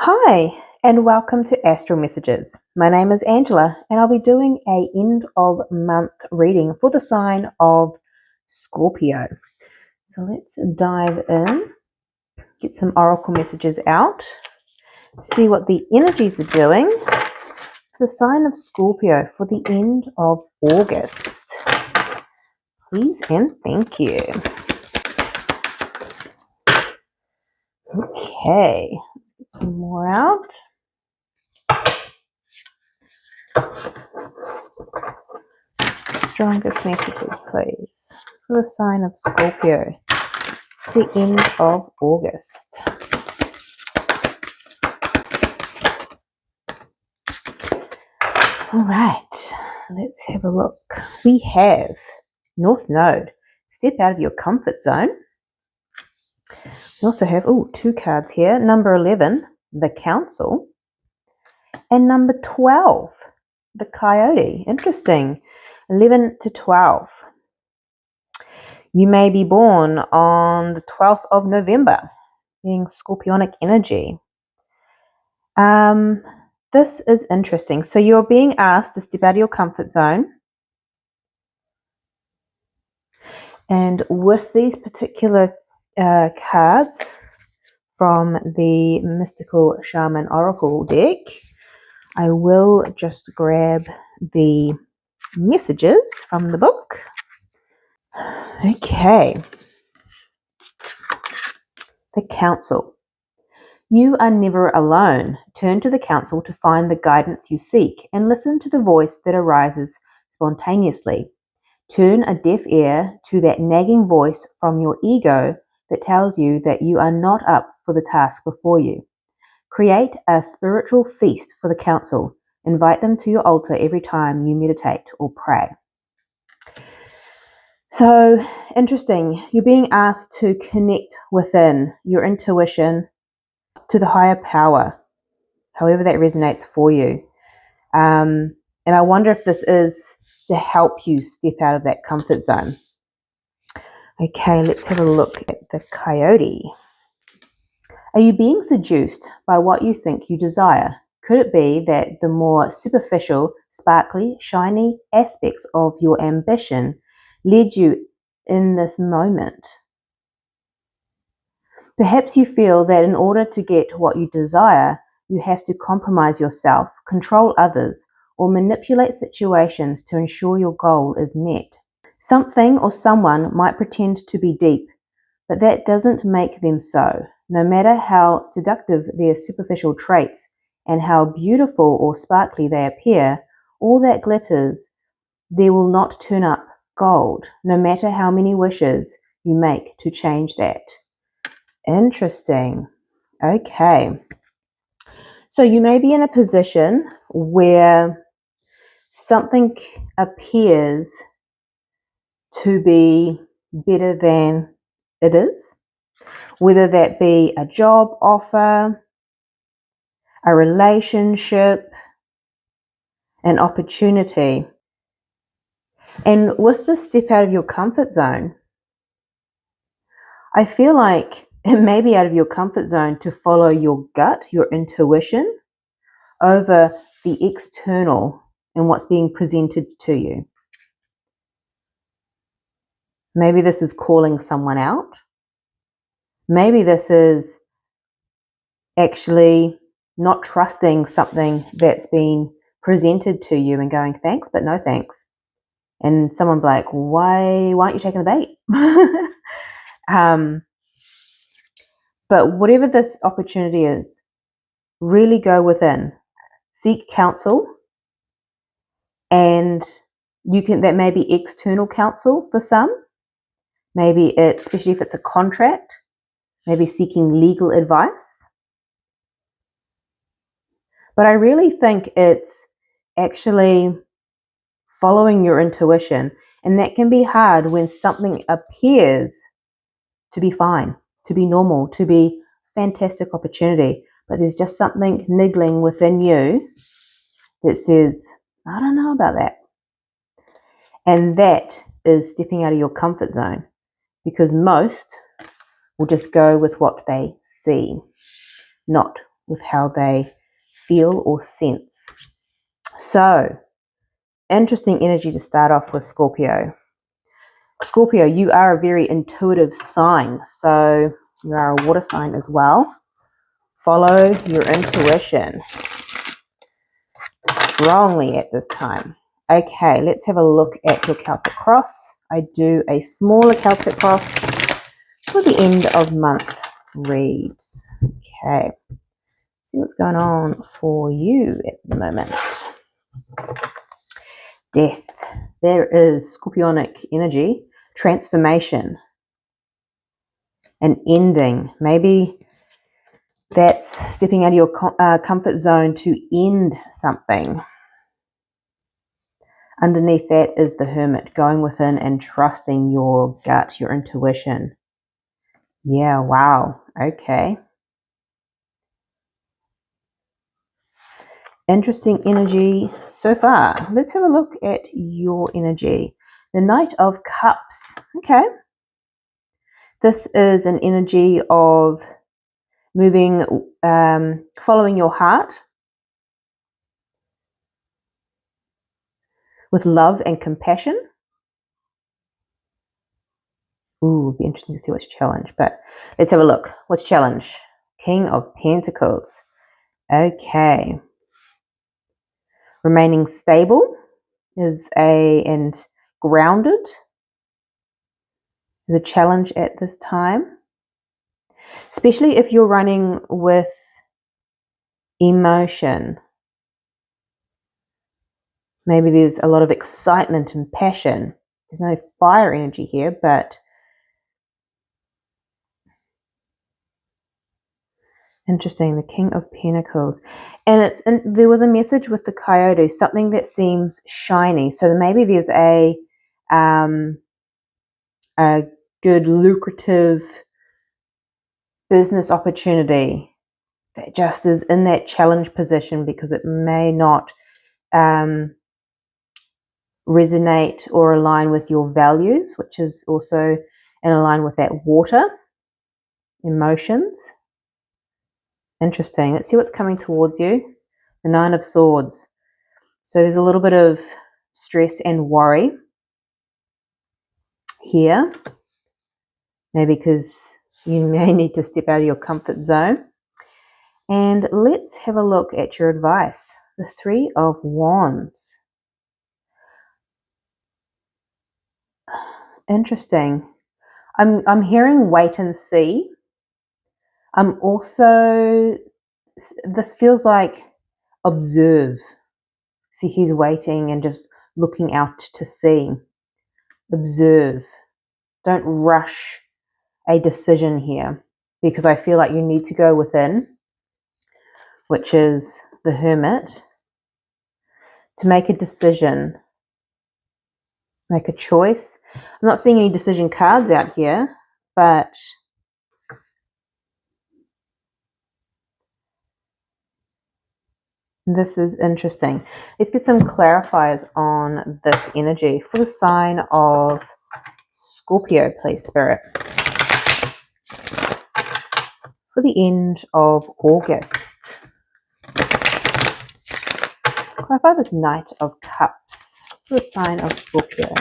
Hi, and welcome to Astral Messages. My name is Angela, and I'll be doing a end of month reading for the sign of Scorpio. So let's dive in, get some oracle messages out, see what the energies are doing for the sign of Scorpio for the end of August. Please and thank you. Okay, let's get some more out. Strongest messages, please, for the sign of Scorpio, the end of August. All right, let's have a look. We have North Node, step out of your comfort zone. We also have, two cards here. Number 11, the Council, and number 12, the Coyote. Interesting. 11 to 12. You may be born on the 12th of November, being Scorpionic energy. This is interesting. So you're being asked to step out of your comfort zone. And with these particular cards from the Mystical Shaman Oracle deck, I will just grab the messages from the book. Okay. The Council. You are never alone. Turn to the Council to find the guidance you seek and listen to the voice that arises spontaneously. Turn a deaf ear to that nagging voice from your ego that tells you that you are not up for the task before you. Create a spiritual feast for the Council. Invite them to your altar every time you meditate or pray. So, interesting. You're being asked to connect within your intuition to the higher power, however that resonates for you. And I wonder if this is to help you step out of that comfort zone. Okay, let's have a look at the Coyote. Are you being seduced by what you think you desire? Could it be that the more superficial, sparkly, shiny aspects of your ambition led you in this moment? Perhaps you feel that in order to get what you desire, you have to compromise yourself, control others, or manipulate situations to ensure your goal is met. Something or someone might pretend to be deep, but that doesn't make them so. No matter how seductive their superficial traits and how beautiful or sparkly they appear, all that glitters, there will not turn up gold, no matter how many wishes you make to change that. Interesting. Okay. So you may be in a position where something appears to be better than it is, whether that be a job offer, a relationship, an opportunity. And with the step out of your comfort zone, I feel like it may be out of your comfort zone to follow your gut, your intuition, over the external and what's being presented to you. Maybe this is calling someone out. Maybe this is actually not trusting something that's been presented to you and going, thanks, but no thanks. And someone be like, why aren't you taking the bait? But whatever this opportunity is, really go within, seek counsel, and that may be external counsel for some. Maybe it's, especially if it's a contract, maybe seeking legal advice. But I really think it's actually following your intuition. And that can be hard when something appears to be fine, to be normal, to be fantastic opportunity. But there's just something niggling within you that says, I don't know about that. And that is stepping out of your comfort zone, because most will just go with what they see, not with how they feel or sense. So, interesting energy to start off with, Scorpio. Scorpio, you are a very intuitive sign, so you are a water sign as well. Follow your intuition strongly at this time. Okay, let's have a look at your Celtic cross. I do a smaller Celtic cross for the end of month reads. Okay, see what's going on for you at the moment. Death. There is Scorpionic energy, transformation, an ending. Maybe that's stepping out of your comfort zone to end something. Underneath that is the Hermit, going within and trusting your gut, your intuition. Yeah, wow. Okay. Interesting energy so far. Let's have a look at your energy. The Knight of Cups. Okay. This is an energy of moving, following your heart with love and compassion. Ooh, it'd be interesting to see what's challenge, but let's have a look. What's challenge? King of Pentacles. Okay. Remaining stable and grounded is a challenge at this time, especially if you're running with emotion. Maybe there's a lot of excitement and passion. There's no fire energy here, but interesting. The King of Pentacles, and there was a message with the coyote, something that seems shiny. So maybe there's a good lucrative business opportunity that just is in that challenge position because it may not resonate or align with your values, which is also in line with that water emotions. Interesting. Let's see what's coming towards you. The Nine of Swords. So there's a little bit of stress and worry here, maybe because you may need to step out of your comfort zone. And let's have a look at your advice. The Three of Wands. Interesting. I'm hearing wait and see. I'm also, this feels like observe. See, he's waiting and just looking out to see. Observe. Don't rush a decision here because I feel like you need to go within, which is the Hermit, to make a decision, make a choice. I'm not seeing any decision cards out here, but this is interesting. Let's get some clarifiers on this energy for the sign of Scorpio, please, Spirit. For the end of August. Clarify this Knight of Cups for the sign of Scorpio.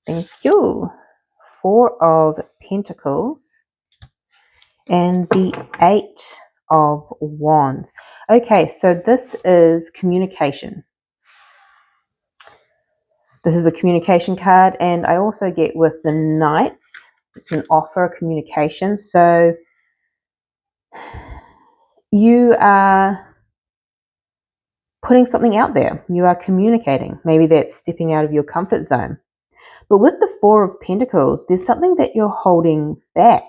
Thank you. Four of Pentacles and the Eight of Wands. Okay, so this is communication. This is a communication card, and I also get with the Knights, it's an offer, communication. So you are putting something out there. You are communicating. Maybe that's stepping out of your comfort zone. But with the Four of Pentacles, there's something that you're holding back.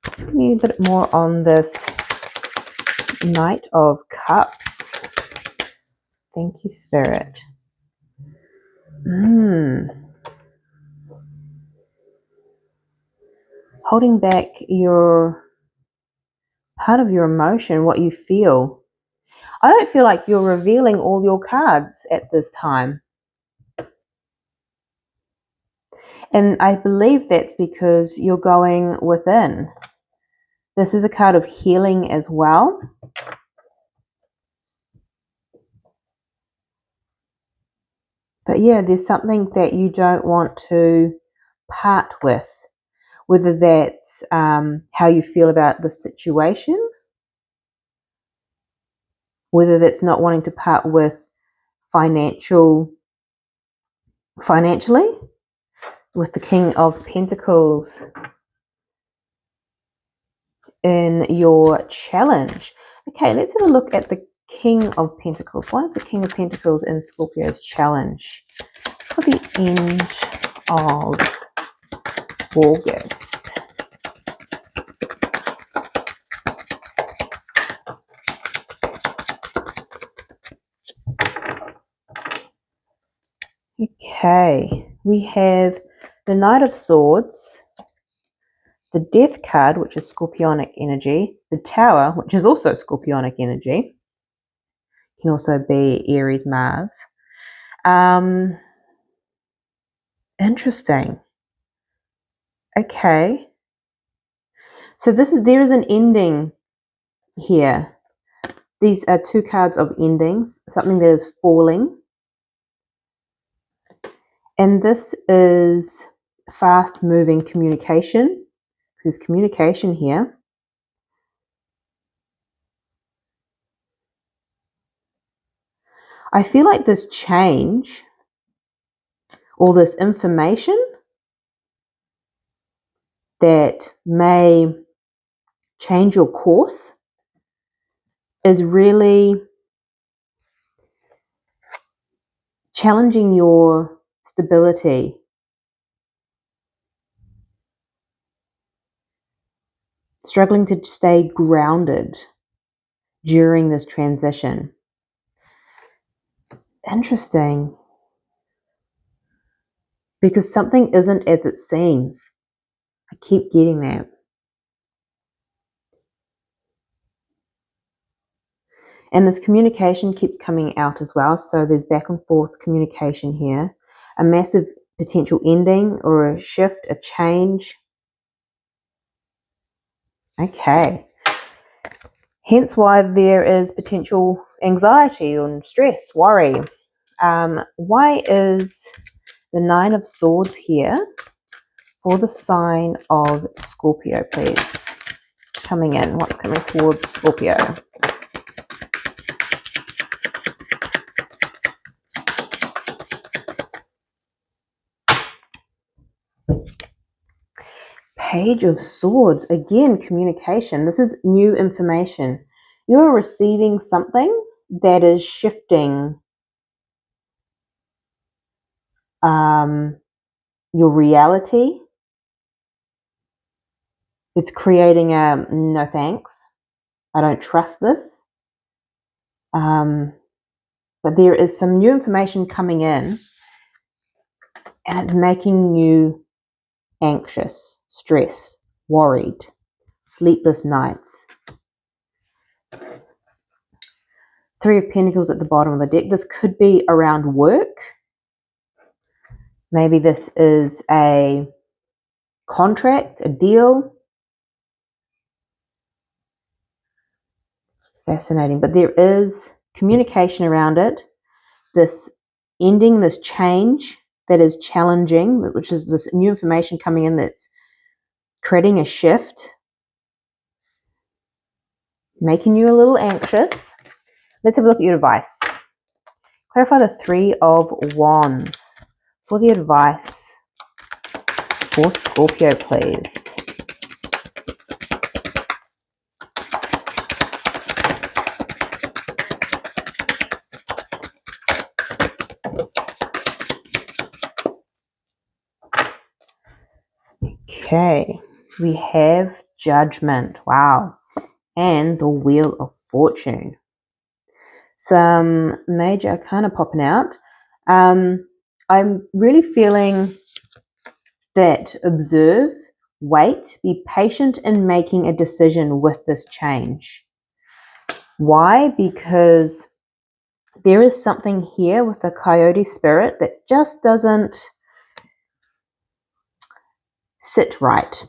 Let's give me a bit more on this Knight of Cups. Thank you, Spirit. Holding back your part of your emotion, what you feel. I don't feel like you're revealing all your cards at this time. And I believe that's because you're going within. This is a card of healing as well. But yeah, there's something that you don't want to part with, whether that's how you feel about the situation, whether that's not wanting to part with financially, with the King of Pentacles in your challenge. Okay, let's have a look at the King of Pentacles. Why is the King of Pentacles in Scorpio's challenge for the end of August? Okay, we have the Knight of Swords, the Death card, which is Scorpionic energy, the Tower, which is also Scorpionic energy, can also be Aries, Mars. Interesting. Okay. So there is an ending here. These are two cards of endings, something that is falling. And this is fast moving communication, because there's communication here. I feel like this change, all this information that may change your course, is really challenging your stability. Struggling to stay grounded during this transition. Interesting. Because something isn't as it seems. I keep getting that. And this communication keeps coming out as well. So there's back and forth communication here. A massive potential ending or a shift, a change. Okay. Hence why there is potential anxiety and stress, worry. Why is the Nine of Swords here for the sign of Scorpio, please? Coming in. What's coming towards Scorpio? Page of Swords. Again, communication. This is new information. You're receiving something that is shifting your reality. It's creating a no thanks. I don't trust this. But there is some new information coming in, and it's making you anxious, stressed, worried, sleepless nights. Three of Pentacles at the bottom of the deck. This could be around work. Maybe this is a contract, a deal. Fascinating. But there is communication around it. This ending, this change that is challenging, which is this new information coming in that's creating a shift, making you a little anxious. Let's have a look at your advice. Clarify the Three of Wands for the advice for Scorpio, please. Okay, we have Judgment. Wow. And the Wheel of Fortune. Some major arcana popping out. I'm really feeling that observe, wait, be patient in making a decision with this change. Why? Because there is something here with the coyote spirit that just doesn't sit right.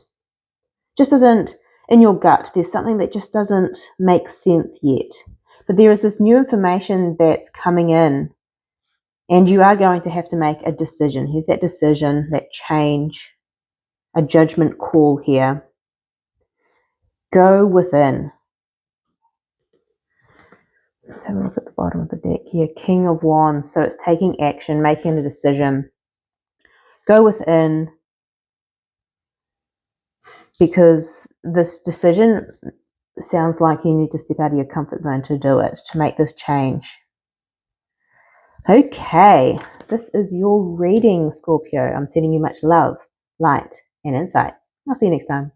Just doesn't in your gut. There's something that just doesn't make sense yet. But there is this new information that's coming in, and you are going to have to make a decision. Here's that decision, that change, a judgment call here. Go within. Let's have a look at the bottom of the deck here. King of Wands. So it's taking action, making a decision. Go within, because this decision sounds like you need to step out of your comfort zone to do it, to make this change. Okay, this is your reading, Scorpio. I'm sending you much love, light, and insight. I'll see you next time.